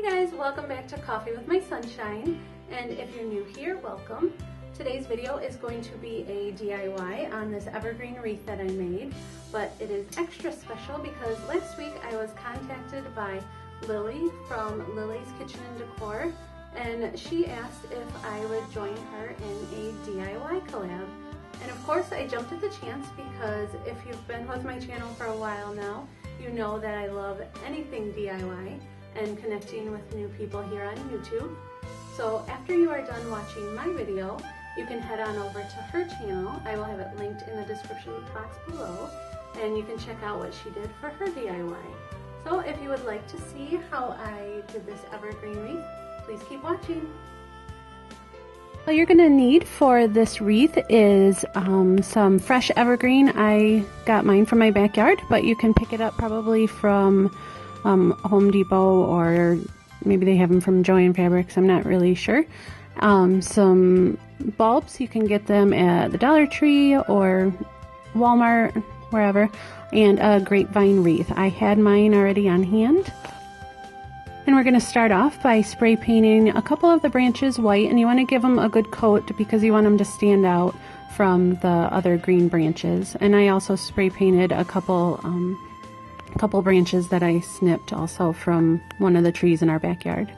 Hey guys, welcome back to Coffee with My Sunshine, and if you're new here, welcome. Today's video is going to be a DIY on this evergreen wreath that I made, but it is extra special because last week I was contacted by Lily from Lily's Kitchen and Decor, and she asked if I would join her in a DIY collab. And of course I jumped at the chance because if you've been with my channel for a while now, you know that I love anything DIY and connecting with new people here on YouTube. So after you are done watching my video, you can head on over to her channel. I will have it linked in the description box below, and you can check out what she did for her DIY. So if you would like to see how I did this evergreen wreath, please keep watching. What you're gonna need for this wreath is some fresh evergreen. I got mine from my backyard, but you can pick it up probably from Home Depot, or maybe they have them from Joann Fabrics, I'm not really sure. Some bulbs, you can get them at the Dollar Tree or Walmart, wherever, and a grapevine wreath. I had mine already on hand. And we're going to start off by spray painting a couple of the branches white, and you want to give them a good coat because you want them to stand out from the other green branches. And I also spray painted a couple branches that I snipped also from one of the trees in our backyard.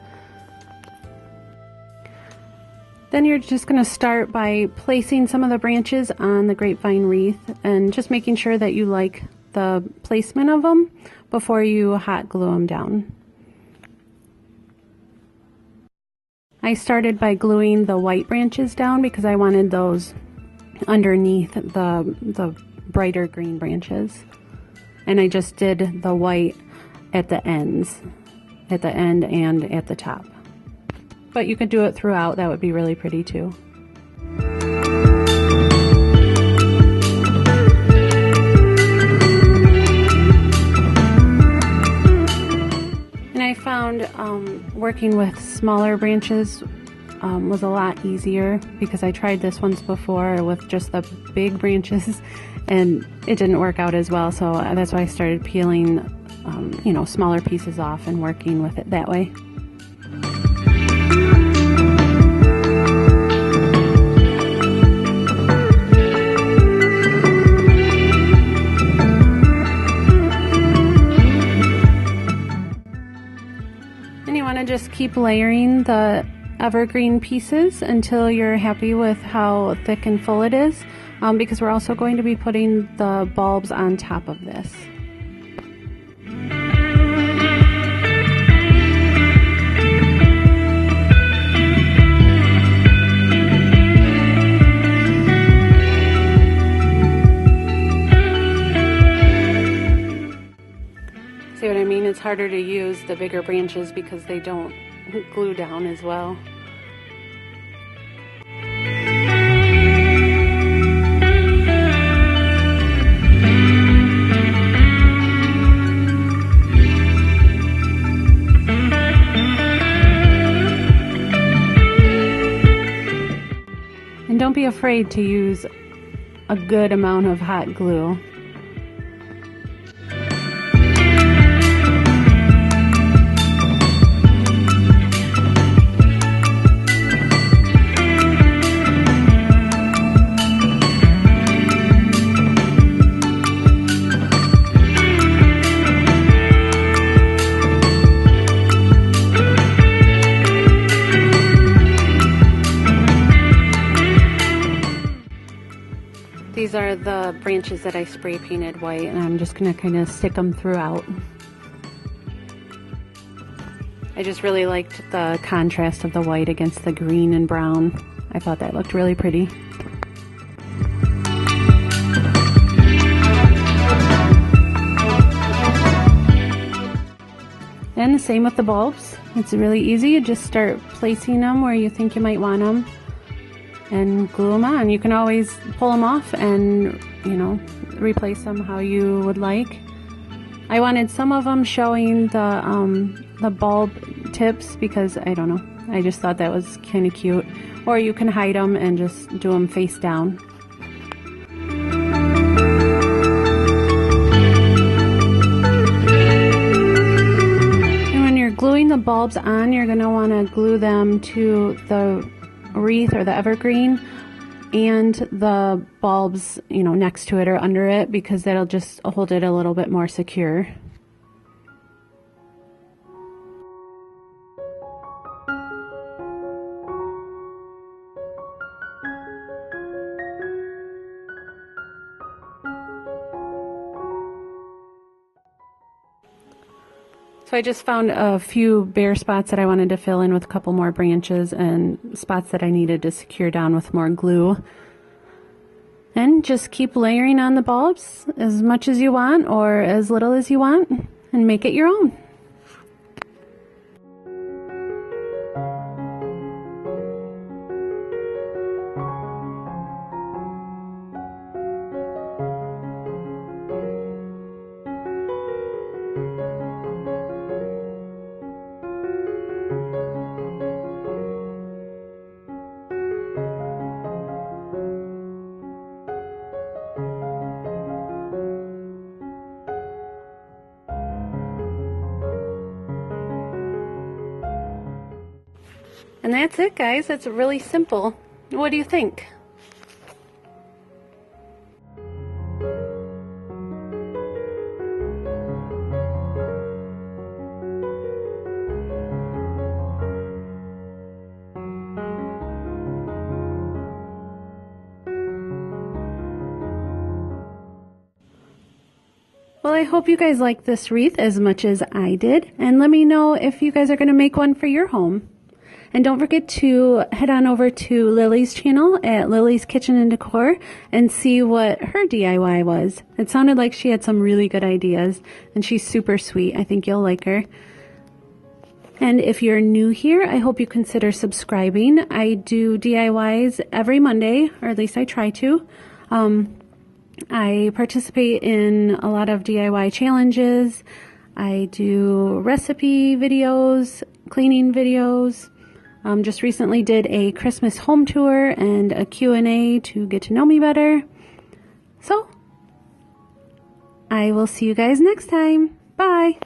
Then you're just going to start by placing some of the branches on the grapevine wreath and just making sure that you like the placement of them before you hot glue them down. I started by gluing the white branches down because I wanted those underneath the brighter green branches. And I just did the white at the ends, at the end and at the top. But you could do it throughout, that would be really pretty too. And I found working with smaller branches was a lot easier because I tried this once before with just the big branches and it didn't work out as well, so that's why I started peeling smaller pieces off and working with it that way. And you want to just keep layering the evergreen pieces until you're happy with how thick and full it is, because we're also going to be putting the bulbs on top of this. See what I mean? It's harder to use the bigger branches because they don't glue down as well. And don't be afraid to use a good amount of hot glue. These are the branches that I spray painted white, and I'm just going to kind of stick them throughout. I just really liked the contrast of the white against the green and brown. I thought that looked really pretty. And the same with the bulbs. It's really easy. You just start placing them where you think you might want them and glue them on. You can always pull them off and, replace them how you would like. I wanted some of them showing the bulb tips because, I don't know, I just thought that was kind of cute. Or you can hide them and just do them face down. the bulbs on, you're going to want to glue them to the wreath or the evergreen and the bulbs, you know, next to it or under it, because that'll just hold it a little bit more secure. So I just found a few bare spots that I wanted to fill in with a couple more branches and spots that I needed to secure down with more glue. And just keep layering on the bulbs as much as you want or as little as you want and make it your own. And that's it, guys. It's really simple. What do you think? Well, I hope you guys like this wreath as much as I did, and let me know if you guys are going to make one for your home. And don't forget to head on over to Lily's channel at Lily's Kitchen and Decor and see what her DIY was. It sounded like she had some really good ideas, and she's super sweet. I think you'll like her. And if you're new here, I hope you consider subscribing. I do DIYs every Monday, or at least I try to. I participate in a lot of DIY challenges. I do recipe videos, cleaning videos. Just recently did a Christmas home tour and a Q&A to get to know me better. So, I will see you guys next time. Bye!